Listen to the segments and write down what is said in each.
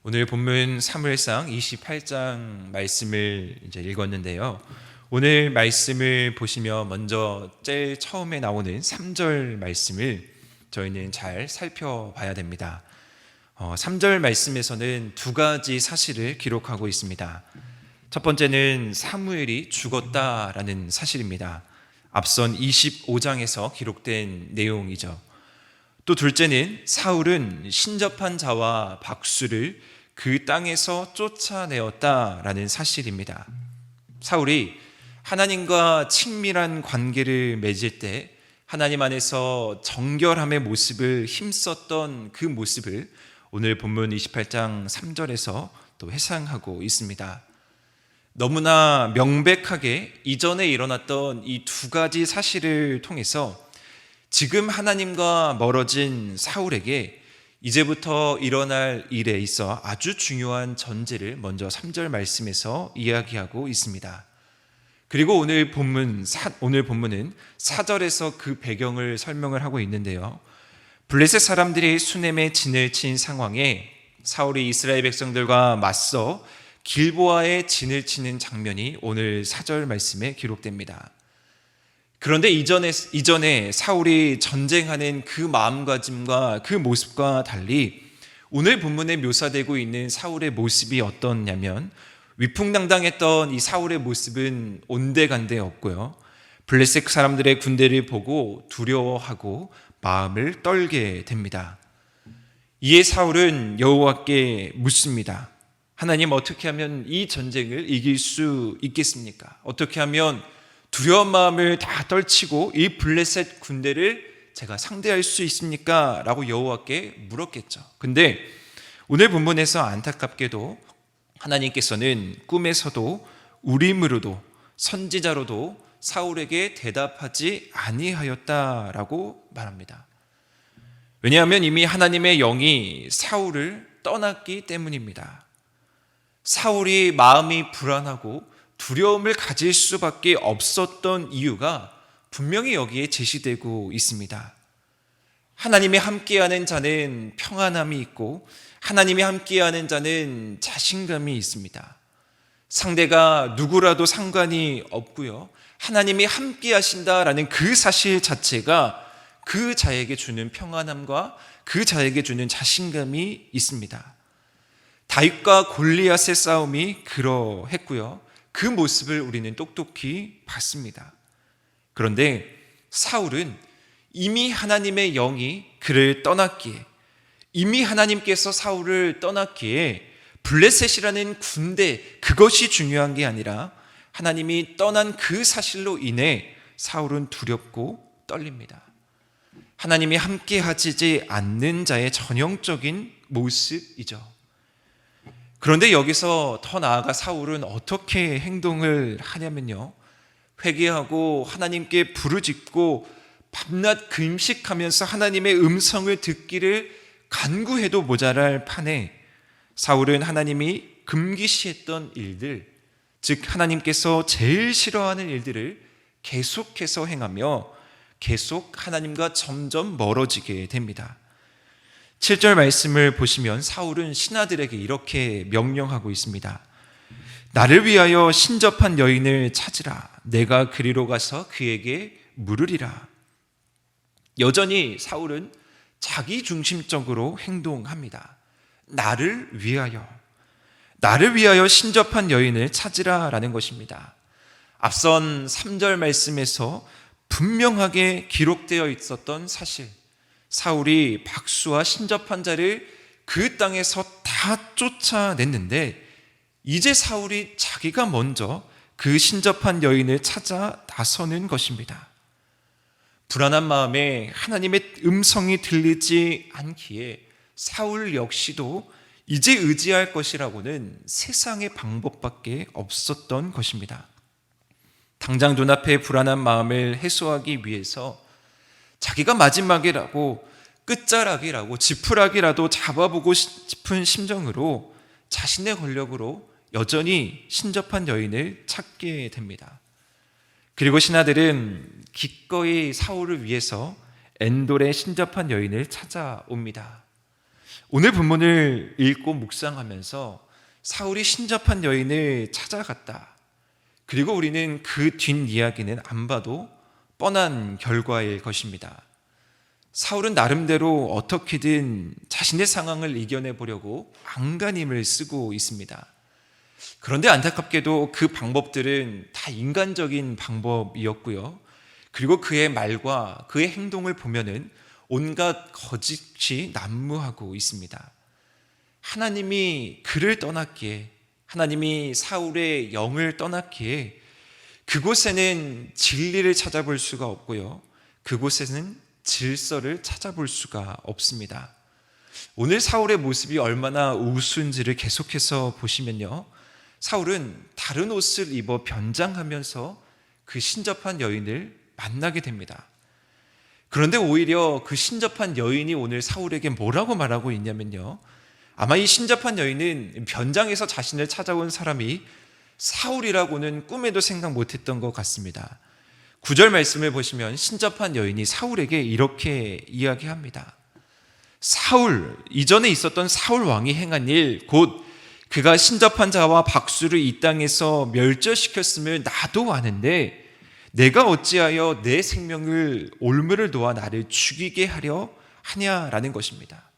오늘 본문 사무엘상 28장 말씀을 이제 읽었는데요. 오늘 말씀을 보시면 먼저 제일 처음에 나오는 3절 말씀을 저희는 잘 살펴봐야 됩니다. 3절 말씀에서는 두 가지 사실을 기록하고 있습니다. 첫 번째는 사무엘이 죽었다라는 사실입니다. 앞선 25장에서 기록된 내용이죠. 또 둘째는 사울은 신접한 자와 박수를 그 땅에서 쫓아내었다라는 사실입니다. 사울이 하나님과 친밀한 관계를 맺을 때 하나님 안에서 정결함의 모습을 힘썼던 그 모습을 오늘 본문 28장 3절에서 또 회상하고 있습니다. 너무나 명백하게 이전에 일어났던 이 두 가지 사실을 통해서 지금 하나님과 멀어진 사울에게 이제부터 일어날 일에 있어 아주 중요한 전제를 먼저 3절 말씀에서 이야기하고 있습니다. 그리고 오늘 본문은 4절에서 그 배경을 설명을 하고 있는데요. 블레셋 사람들이 수넴에 진을 친 상황에 사울이 이스라엘 백성들과 맞서 길보아에 진을 치는 장면이 오늘 4절 말씀에 기록됩니다. 그런데 이전에 사울이 전쟁하는 그 마음가짐과 그 모습과 달리 오늘 본문에 묘사되고 있는 사울의 모습이 어떻냐면 위풍당당했던 이 사울의 모습은 온데간데 없고요. 블레셋 사람들의 군대를 보고 두려워하고 마음을 떨게 됩니다. 이에 사울은 여호와께 묻습니다. 하나님, 어떻게 하면 이 전쟁을 이길 수 있겠습니까? 어떻게 하면 두려운 마음을 다 떨치고 이 블레셋 군대를 제가 상대할 수 있습니까? 라고 여호와께 물었겠죠. 근데 오늘 본문에서 안타깝게도 하나님께서는 꿈에서도 우림으로도 선지자로도 사울에게 대답하지 아니하였다라고 말합니다. 왜냐하면 이미 하나님의 영이 사울을 떠났기 때문입니다. 사울이 마음이 불안하고 두려움을 가질 수밖에 없었던 이유가 분명히 여기에 제시되고 있습니다. 하나님이 함께하는 자는 평안함이 있고 하나님이 함께하는 자는 자신감이 있습니다. 상대가 누구라도 상관이 없고요. 하나님이 함께하신다라는 그 사실 자체가 그 자에게 주는 평안함과 그 자에게 주는 자신감이 있습니다. 다윗과 골리앗의 싸움이 그러했고요. 그 모습을 우리는 똑똑히 봤습니다. 그런데 사울은 이미 하나님의 영이 그를 떠났기에, 이미 하나님께서 사울을 떠났기에 블레셋이라는 군대, 그것이 중요한 게 아니라 하나님이 떠난 그 사실로 인해 사울은 두렵고 떨립니다. 하나님이 함께 하시지 않는 자의 전형적인 모습이죠. 그런데 여기서 더 나아가 사울은 어떻게 행동을 하냐면요, 회개하고 하나님께 부르짖고 밤낮 금식하면서 하나님의 음성을 듣기를 간구해도 모자랄 판에 사울은 하나님이 금기시했던 일들, 즉 하나님께서 제일 싫어하는 일들을 계속해서 행하며 계속 하나님과 점점 멀어지게 됩니다. 7절 말씀을 보시면 사울은 신하들에게 이렇게 명령하고 있습니다. 나를 위하여 신접한 여인을 찾으라. 내가 그리로 가서 그에게 물으리라. 여전히 사울은 자기 중심적으로 행동합니다. 나를 위하여 신접한 여인을 찾으라 라는 것입니다. 앞선 3절 말씀에서 분명하게 기록되어 있었던 사실, 사울이 박수와 신접한 자를 그 땅에서 다 쫓아냈는데 이제 사울이 자기가 먼저 그 신접한 여인을 찾아 나서는 것입니다. 불안한 마음에 하나님의 음성이 들리지 않기에 사울 역시도 이제 의지할 것이라고는 세상의 방법밖에 없었던 것입니다. 당장 눈앞의 불안한 마음을 해소하기 위해서 자기가 마지막이라고 끝자락이라고 지푸라기라도 잡아보고 싶은 심정으로 자신의 권력으로 여전히 신접한 여인을 찾게 됩니다. 그리고 신하들은 기꺼이 사울을 위해서 엔돌의 신접한 여인을 찾아옵니다. 오늘 본문을 읽고 묵상하면서 사울이 신접한 여인을 찾아갔다. 그리고 우리는 그 뒷이야기는 안 봐도 뻔한 결과일 것입니다. 사울은 나름대로 어떻게든 자신의 상황을 이겨내 보려고 안간힘을 쓰고 있습니다. 그런데 안타깝게도 그 방법들은 다 인간적인 방법이었고요. 그리고 그의 말과 그의 행동을 보면은 온갖 거짓이 난무하고 있습니다. 하나님이 그를 떠났기에, 하나님이 사울의 영을 떠났기에 그곳에는 진리를 찾아볼 수가 없고요. 그곳에는 질서를 찾아볼 수가 없습니다. 오늘 사울의 모습이 얼마나 우스운지를 계속해서 보시면요, 사울은 다른 옷을 입어 변장하면서 그 신접한 여인을 만나게 됩니다. 그런데 오히려 그 신접한 여인이 오늘 사울에게 뭐라고 말하고 있냐면요, 아마 이 신접한 여인은 변장해서 자신을 찾아온 사람이 사울이라고는 꿈에도 생각 못했던 것 같습니다. 9절 말씀을 보시면 신접한 여인이 사울에게 이렇게 이야기합니다. 사울, 이전에 있었던 사울 왕이 행한 일, 곧 그가 신접한 자와 박수를 이 땅에서 멸절시켰음을 나도 아는데 내가 어찌하여 내 생명을 올무를 놓아 나를 죽이게 하려 하냐라는 것입니다.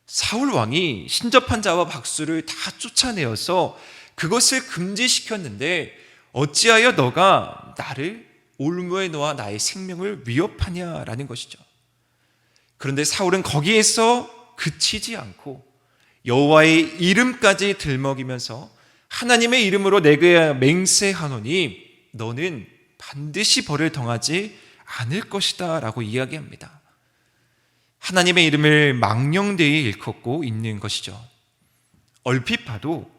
사울 왕이 신접한 자와 박수를 다 쫓아내어서 그것을 금지시켰는데 어찌하여 너가 나를 올무에 놓아 나의 생명을 위협하냐라는 것이죠. 그런데 사울은 거기에서 그치지 않고 여호와의 이름까지 들먹이면서 하나님의 이름으로 내게 맹세하노니 너는 반드시 벌을 당하지 않을 것이다 라고 이야기합니다. 하나님의 이름을 망령되이 일컫고 있는 것이죠. 얼핏 봐도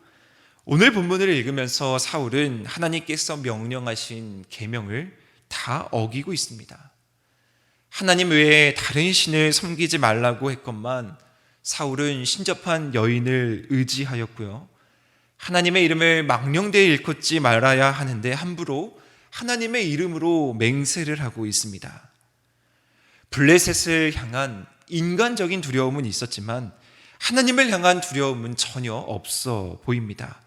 오늘 본문을 읽으면서 사울은 하나님께서 명령하신 계명을 다 어기고 있습니다. 하나님 외에 다른 신을 섬기지 말라고 했건만 사울은 신접한 여인을 의지하였고요, 하나님의 이름을 망령되이 일컫지 말아야 하는데 함부로 하나님의 이름으로 맹세를 하고 있습니다. 블레셋을 향한 인간적인 두려움은 있었지만 하나님을 향한 두려움은 전혀 없어 보입니다.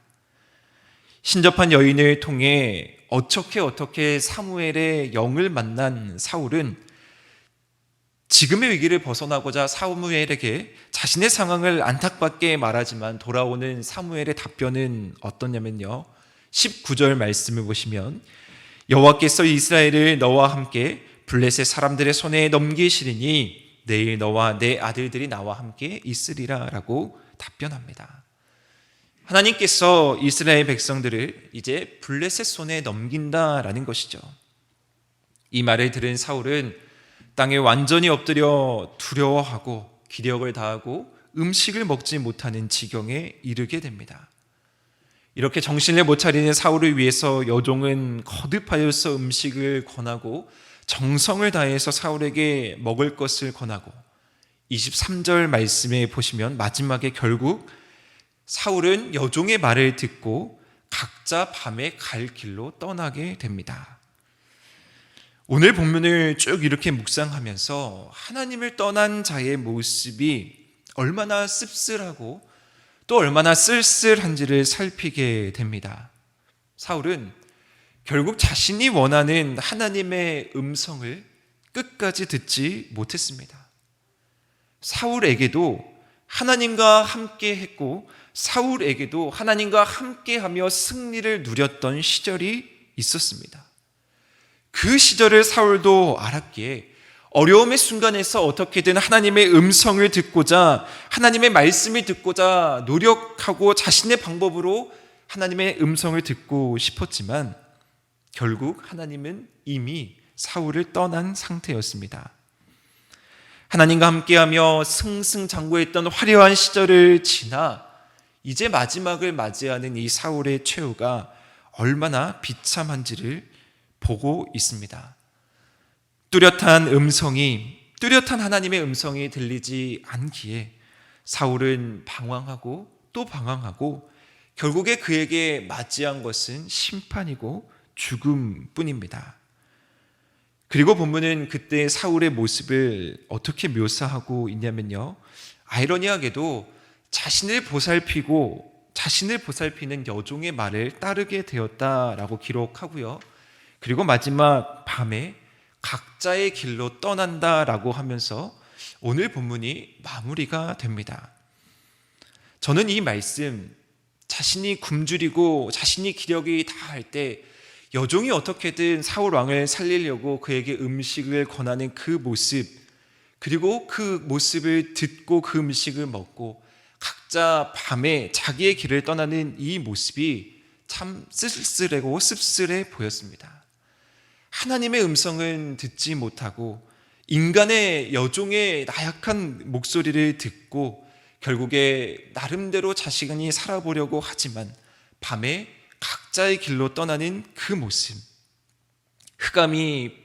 신접한 여인을 통해 어떻게 사무엘의 영을 만난 사울은 지금의 위기를 벗어나고자 사무엘에게 자신의 상황을 안타깝게 말하지만 돌아오는 사무엘의 답변은 어떠냐면요, 19절 말씀을 보시면 여호와께서 이스라엘을 너와 함께 블레셋 사람들의 손에 넘기시리니 내일 너와 내 아들들이 나와 함께 있으리라 라고 답변합니다. 하나님께서 이스라엘 백성들을 이제 블레셋 손에 넘긴다라는 것이죠. 이 말을 들은 사울은 땅에 완전히 엎드려 두려워하고 기력을 다하고 음식을 먹지 못하는 지경에 이르게 됩니다. 이렇게 정신을 못 차리는 사울을 위해서 여종은 거듭하여서 음식을 권하고 정성을 다해서 사울에게 먹을 것을 권하고 23절 말씀에 보시면 마지막에 결국 사울은 여종의 말을 듣고 각자 밤에 갈 길로 떠나게 됩니다. 오늘 본문을 쭉 이렇게 묵상하면서 하나님을 떠난 자의 모습이 얼마나 씁쓸하고 또 얼마나 쓸쓸한지를 살피게 됩니다. 사울은 결국 자신이 원하는 하나님의 음성을 끝까지 듣지 못했습니다. 사울에게도 하나님과 함께 했고 사울에게도 하나님과 함께하며 승리를 누렸던 시절이 있었습니다. 그 시절을 사울도 알았기에 어려움의 순간에서 어떻게든 하나님의 음성을 듣고자, 하나님의 말씀을 듣고자 노력하고 자신의 방법으로 하나님의 음성을 듣고 싶었지만 결국 하나님은 이미 사울을 떠난 상태였습니다. 하나님과 함께하며 승승장구했던 화려한 시절을 지나 이제 마지막을 맞이하는 이 사울의 최후가 얼마나 비참한지를 보고 있습니다. 뚜렷한 하나님의 음성이 들리지 않기에 사울은 방황하고 또 방황하고 결국에 그에게 맞이한 것은 심판이고 죽음뿐입니다. 그리고 본문은 그때 사울의 모습을 어떻게 묘사하고 있냐면요, 아이러니하게도 자신을 보살피는 여종의 말을 따르게 되었다라고 기록하고요. 그리고 마지막 밤에 각자의 길로 떠난다라고 하면서 오늘 본문이 마무리가 됩니다. 저는 이 말씀, 자신이 굶주리고 자신이 기력이 다할 때 여종이 어떻게든 사울 왕을 살리려고 그에게 음식을 권하는 그 모습, 그리고 그 모습을 듣고 그 음식을 먹고 각자 밤에 자기의 길을 떠나는 이 모습이 참 쓸쓸하고 씁쓸해 보였습니다. 하나님의 음성은 듣지 못하고 인간의 여종의 나약한 목소리를 듣고 결국에 나름대로 자신이 살아보려고 하지만 밤에 각자의 길로 떠나는 그 모습, 흑암이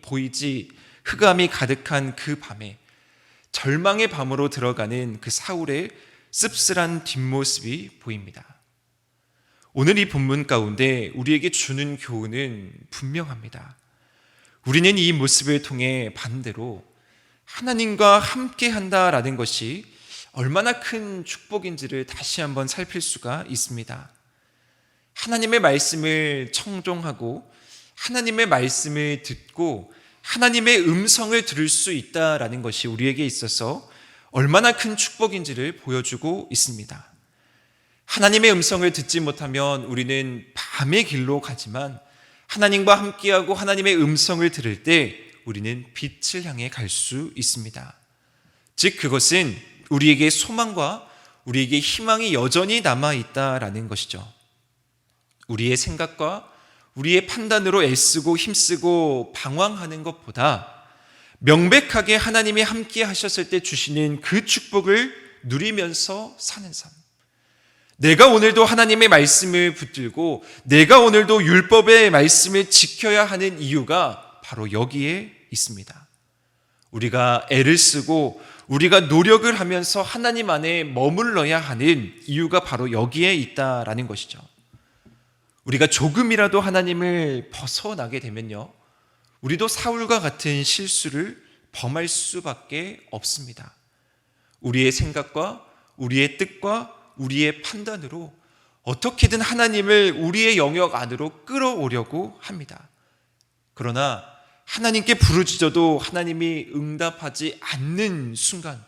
가득한 그 밤에 절망의 밤으로 들어가는 그 사울의 씁쓸한 뒷모습이 보입니다. 오늘 이 본문 가운데 우리에게 주는 교훈은 분명합니다. 우리는 이 모습을 통해 반대로 하나님과 함께 한다라는 것이 얼마나 큰 축복인지를 다시 한번 살필 수가 있습니다. 하나님의 말씀을 청종하고 하나님의 말씀을 듣고 하나님의 음성을 들을 수 있다라는 것이 우리에게 있어서 얼마나 큰 축복인지를 보여주고 있습니다. 하나님의 음성을 듣지 못하면 우리는 밤의 길로 가지만 하나님과 함께하고 하나님의 음성을 들을 때 우리는 빛을 향해 갈 수 있습니다. 즉 그것은 우리에게 소망과 우리에게 희망이 여전히 남아있다라는 것이죠. 우리의 생각과 우리의 판단으로 애쓰고 힘쓰고 방황하는 것보다 명백하게 하나님이 함께 하셨을 때 주시는 그 축복을 누리면서 사는 삶, 내가 오늘도 하나님의 말씀을 붙들고 내가 오늘도 율법의 말씀을 지켜야 하는 이유가 바로 여기에 있습니다. 우리가 애를 쓰고 우리가 노력을 하면서 하나님 안에 머물러야 하는 이유가 바로 여기에 있다라는 것이죠. 우리가 조금이라도 하나님을 벗어나게 되면요, 우리도 사울과 같은 실수를 범할 수밖에 없습니다. 우리의 생각과 우리의 뜻과 우리의 판단으로 어떻게든 하나님을 우리의 영역 안으로 끌어오려고 합니다. 그러나 하나님께 부르짖어도 하나님이 응답하지 않는 순간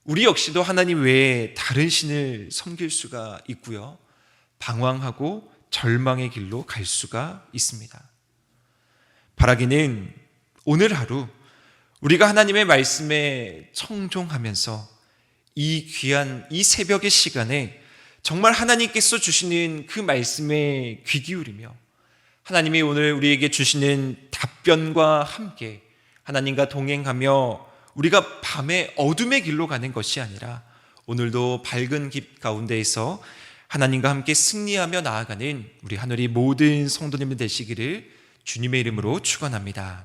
우리 역시도 하나님 외에 다른 신을 섬길 수가 있고요, 방황하고 절망의 길로 갈 수가 있습니다. 바라기는 오늘 하루 우리가 하나님의 말씀에 청종하면서 이 귀한 이 새벽의 시간에 정말 하나님께서 주시는 그 말씀에 귀 기울이며 하나님이 오늘 우리에게 주시는 답변과 함께 하나님과 동행하며 우리가 밤에 어둠의 길로 가는 것이 아니라 오늘도 밝은 길 가운데에서 하나님과 함께 승리하며 나아가는 우리 하늘의 모든 성도님들 되시기를 주님의 이름으로 축원합니다.